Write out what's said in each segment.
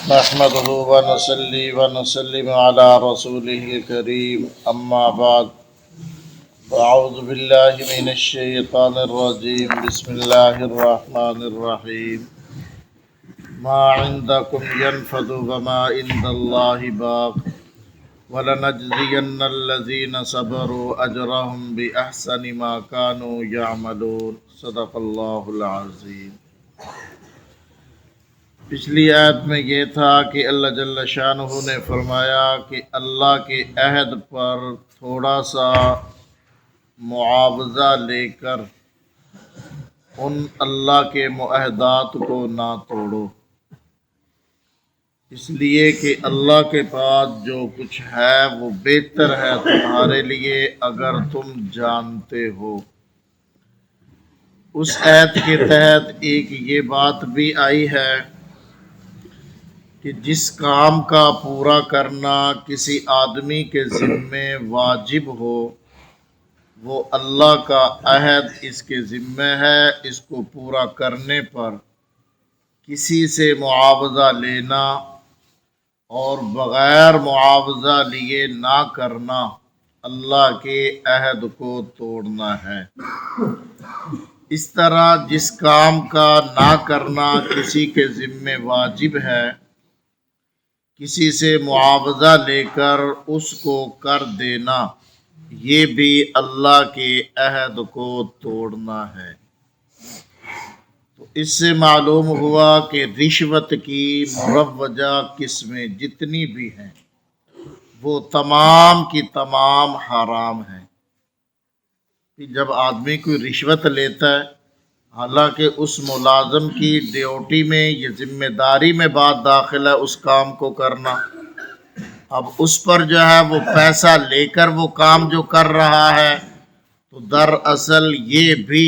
نحمده ونصلي ونسلم على رسوله الكريم أما بعد فأعوذ بالله من الشيطان الرجيم بسم الله الرحمن الرحيم ما عندكم ينفد وما عند الله باق ولنجزين الذين صبروا أجرهم بأحسن ما كانوا يعملون صدق الله العظيم۔ پچھلی آیت میں یہ تھا کہ اللہ جل شانہ نے فرمایا کہ اللہ کے عہد پر تھوڑا سا معاوضہ لے کر ان اللہ کے معاہدات کو نہ توڑو، اس لیے کہ اللہ کے پاس جو کچھ ہے وہ بہتر ہے تمہارے لیے اگر تم جانتے ہو۔ اس آیت کے تحت ایک یہ بات بھی آئی ہے کہ جس کام کا پورا کرنا کسی آدمی کے ذمے واجب ہو وہ اللہ کا عہد اس کے ذمے ہے، اس کو پورا کرنے پر کسی سے معاوضہ لینا اور بغیر معاوضہ لیے نہ کرنا اللہ کے عہد کو توڑنا ہے۔ اس طرح جس کام کا نہ کرنا کسی کے ذمے واجب ہے، کسی سے معاوضہ لے کر اس کو کر دینا یہ بھی اللہ کے عہد کو توڑنا ہے۔ تو اس سے معلوم ہوا کہ رشوت کی مروجہ قسمیں جتنی بھی ہیں وہ تمام کی تمام حرام ہیں۔ جب آدمی کوئی رشوت لیتا ہے، حالانکہ اس ملازم کی ڈیوٹی میں یہ ذمہ داری میں بات داخل ہے اس کام کو کرنا، اب اس پر جو ہے وہ پیسہ لے کر وہ کام جو کر رہا ہے تو دراصل یہ بھی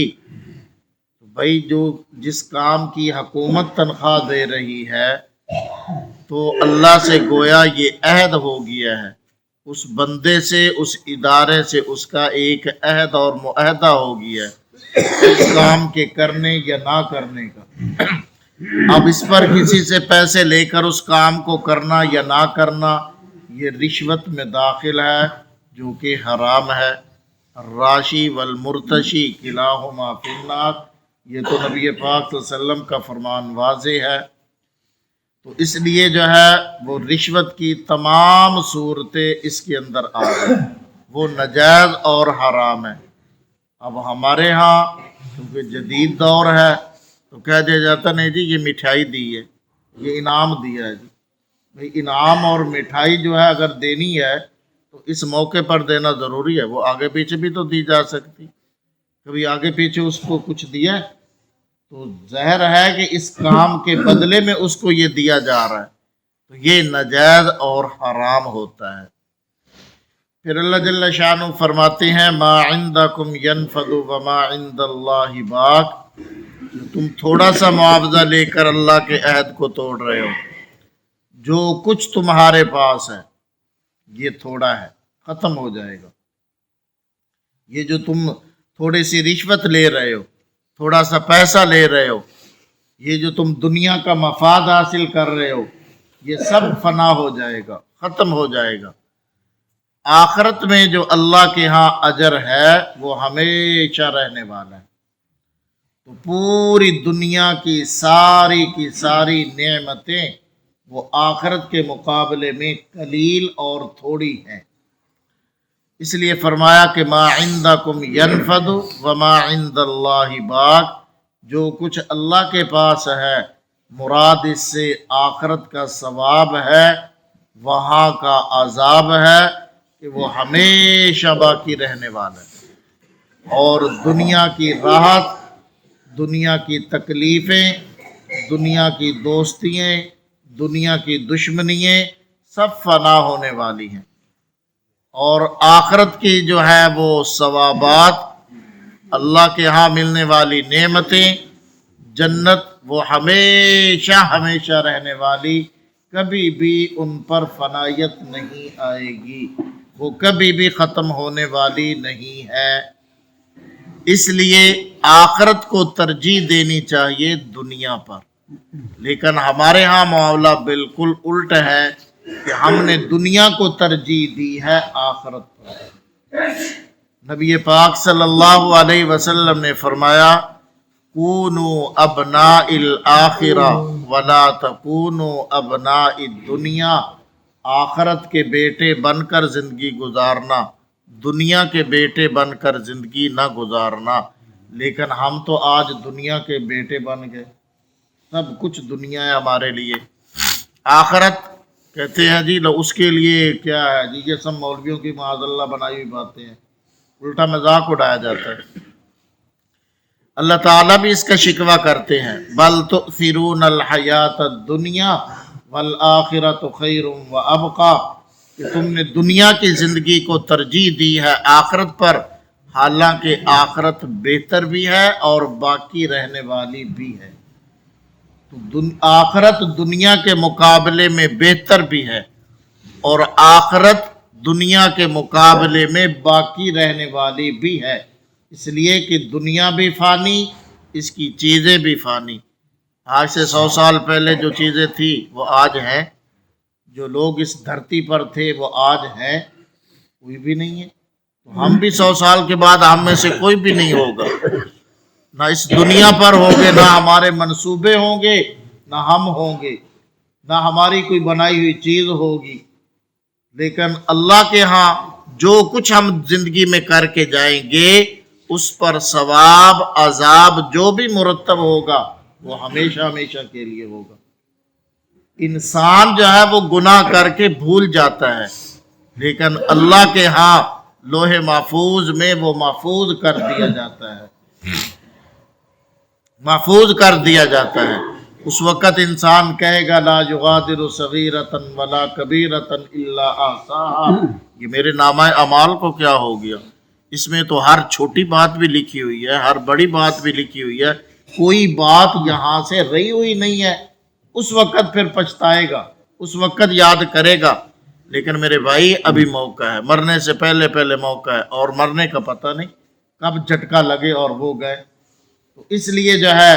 بھائی جو جس کام کی حکومت تنخواہ دے رہی ہے تو اللہ سے گویا یہ عہد ہو گیا ہے، اس بندے سے اس ادارے سے اس کا ایک عہد اور معاہدہ ہو گیا ہے اس کام کے کرنے یا نہ کرنے کا۔ اب اس پر کسی سے پیسے لے کر اس کام کو کرنا یا نہ کرنا یہ رشوت میں داخل ہے جو کہ حرام ہے۔ الراشی والمرتشی کلاہما فی النار، یہ تو نبی پاک صلی اللہ علیہ وسلم کا فرمان واضح ہے۔ تو اس لیے جو ہے وہ رشوت کی تمام صورتیں اس کے اندر آ گئی، وہ ناجائز اور حرام ہے۔ اب ہمارے ہاں کیونکہ جدید دور ہے تو کہہ دیا جاتا نہیں جی یہ مٹھائی دی ہے، یہ انعام دیا ہے جی۔ بھئی انعام اور مٹھائی جو ہے اگر دینی ہے تو اس موقع پر دینا ضروری ہے، وہ آگے پیچھے بھی تو دی جا سکتی۔ کبھی آگے پیچھے اس کو کچھ دیا ہے تو ظاہر ہے کہ اس کام کے بدلے میں اس کو یہ دیا جا رہا ہے تو یہ ناجائز اور حرام ہوتا ہے۔ پھر اللہ جل شانہ فرماتے ہیں ما عندکم ینفد وما عند اللہ باق، تم تھوڑا سا معاوضہ لے کر اللہ کے عہد کو توڑ رہے ہو، جو کچھ تمہارے پاس ہے یہ تھوڑا ہے، ختم ہو جائے گا۔ یہ جو تم تھوڑی سی رشوت لے رہے ہو، تھوڑا سا پیسہ لے رہے ہو، یہ جو تم دنیا کا مفاد حاصل کر رہے ہو یہ سب فنا ہو جائے گا، ختم ہو جائے گا۔ آخرت میں جو اللہ کے ہاں اجر ہے وہ ہمیشہ رہنے والا ہے۔ تو پوری دنیا کی ساری نعمتیں وہ آخرت کے مقابلے میں قلیل اور تھوڑی ہیں۔ اس لیے فرمایا کہ ما عندکم ینفد وما عند اللہ باق، جو کچھ اللہ کے پاس ہے مراد اس سے آخرت کا ثواب ہے، وہاں کا عذاب ہے کہ وہ ہمیشہ باقی رہنے والا ہے، اور دنیا کی راحت، دنیا کی تکلیفیں، دنیا کی دوستیاں، دنیا کی دشمنیاں سب فنا ہونے والی ہیں، اور آخرت کی جو ہے وہ ثوابات، اللہ کے ہاں ملنے والی نعمتیں، جنت، وہ ہمیشہ ہمیشہ رہنے والی، کبھی بھی ان پر فنائیت نہیں آئے گی، وہ کبھی بھی ختم ہونے والی نہیں ہے۔ اس لیے آخرت کو ترجیح دینی چاہیے دنیا پر۔ لیکن ہمارے ہاں معاملہ بالکل الٹ ہے کہ ہم نے دنیا کو ترجیح دی ہے آخرت پر۔ نبی پاک صلی اللہ علیہ وسلم نے فرمایا کونوا ابناء الآخرہ ولا تکونوا ابناء الدنیا، آخرت کے بیٹے بن کر زندگی گزارنا، دنیا کے بیٹے بن کر زندگی نہ گزارنا۔ لیکن ہم تو آج دنیا کے بیٹے بن گئے، سب کچھ دنیا ہے ہمارے لیے، آخرت کہتے ہیں جی اس کے لیے کیا ہے جی، یہ سب مولویوں کی معاذ اللہ بنائی ہوئی باتیں ہیں، الٹا مذاق اڑایا جاتا ہے۔ اللہ تعالیٰ بھی اس کا شکوہ کرتے ہیں بل تؤثرون الحیات الدنیا والآخرۃ خیر وابقی، کہ تم نے دنیا کی زندگی کو ترجیح دی ہے آخرت پر، حالانکہ آخرت بہتر بھی ہے اور باقی رہنے والی بھی ہے۔ تو آخرت دنیا کے مقابلے میں بہتر بھی ہے اور آخرت دنیا کے مقابلے میں باقی رہنے والی بھی ہے، اس لیے کہ دنیا بھی فانی، اس کی چیزیں بھی فانی۔ آج سے 100 سال پہلے جو چیزیں تھیں وہ آج ہیں، جو لوگ اس دھرتی پر تھے وہ آج ہیں، کوئی بھی نہیں ہے۔ تو ہم بھی 100 سال کے بعد ہم میں سے کوئی بھی نہیں ہوگا، نہ اس دنیا پر ہوں گے، نہ ہمارے منصوبے ہوں گے، نہ ہم ہوں گے، نہ ہماری کوئی بنائی ہوئی چیز ہوگی۔ لیکن اللہ کے ہاں جو کچھ ہم زندگی میں کر کے جائیں گے اس پر ثواب عذاب جو بھی مرتب ہوگا وہ ہمیشہ ہمیشہ کے لیے ہوگا۔ انسان جو ہے وہ گناہ کر کے بھول جاتا ہے، لیکن اللہ کے ہاں لوح محفوظ میں وہ محفوظ کر دیا جاتا ہے، محفوظ کر دیا جاتا ہے۔ اس وقت انسان کہے گا لا یغادر صغیرۃ ولا کبیرۃ الا احصاها، یہ میرے نامہ اعمال کو کیا ہو گیا، اس میں تو ہر چھوٹی بات بھی لکھی ہوئی ہے، ہر بڑی بات بھی لکھی ہوئی ہے، کوئی بات یہاں سے رہی ہوئی نہیں ہے۔ اس وقت پھر پچھتائے گا، اس وقت یاد کرے گا۔ لیکن میرے بھائی ابھی موقع ہے، مرنے سے پہلے پہلے موقع ہے، اور مرنے کا پتہ نہیں کب جھٹکا لگے اور وہ گئے۔ تو اس لیے جو ہے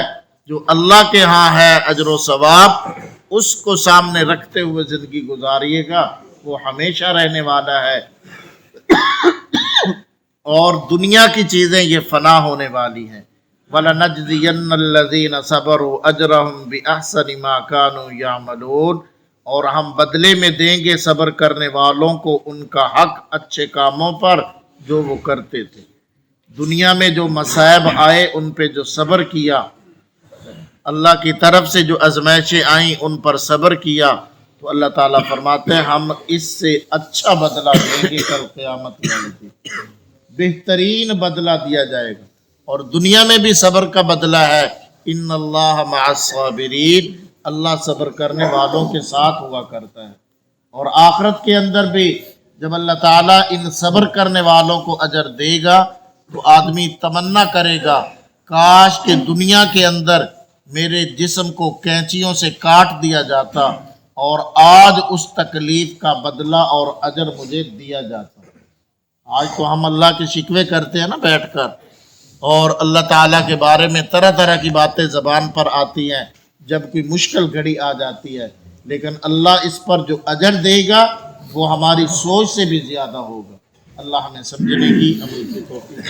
جو اللہ کے ہاں ہے اجر و ثواب، اس کو سامنے رکھتے ہوئے زندگی گزاریے گا، وہ ہمیشہ رہنے والا ہے، اور دنیا کی چیزیں یہ فنا ہونے والی ہیں۔ وَلَنَجْزِيَنَّ الَّذِينَ صَبَرُوا أَجْرَهُمْ بِأَحْسَنِ مَا كَانُوا يَعْمَلُونَ، اور ہم بدلے میں دیں گے صبر کرنے والوں کو ان کا حق اچھے کاموں پر جو وہ کرتے تھے۔ دنیا میں جو مصائب آئے ان پہ جو صبر کیا، اللہ کی طرف سے جو آزمائشیں آئیں ان پر صبر کیا، تو اللہ تعالیٰ فرماتے ہیں ہم اس سے اچھا بدلہ دیں گے، کل قیامت والے دن بہترین بدلہ دیا جائے گا۔ اور دنیا میں بھی صبر کا بدلہ ہے، ان اللہ مع الصابرین، اللہ صبر کرنے والوں کے ساتھ ہوا کرتا ہے۔ اور آخرت کے اندر بھی جب اللہ تعالیٰ ان صبر کرنے والوں کو اجر دے گا تو آدمی تمنا کرے گا کاش کہ دنیا کے اندر میرے جسم کو کینچیوں سے کاٹ دیا جاتا اور آج اس تکلیف کا بدلہ اور اجر مجھے دیا جاتا۔ آج تو ہم اللہ کے شکوے کرتے ہیں نا بیٹھ کر، اور اللہ تعالیٰ کے بارے میں طرح طرح کی باتیں زبان پر آتی ہیں جب کوئی مشکل گھڑی آ جاتی ہے، لیکن اللہ اس پر جو اجر دے گا وہ ہماری سوچ سے بھی زیادہ ہوگا۔ اللہ ہمیں سمجھنے کی عمل کی توفیق۔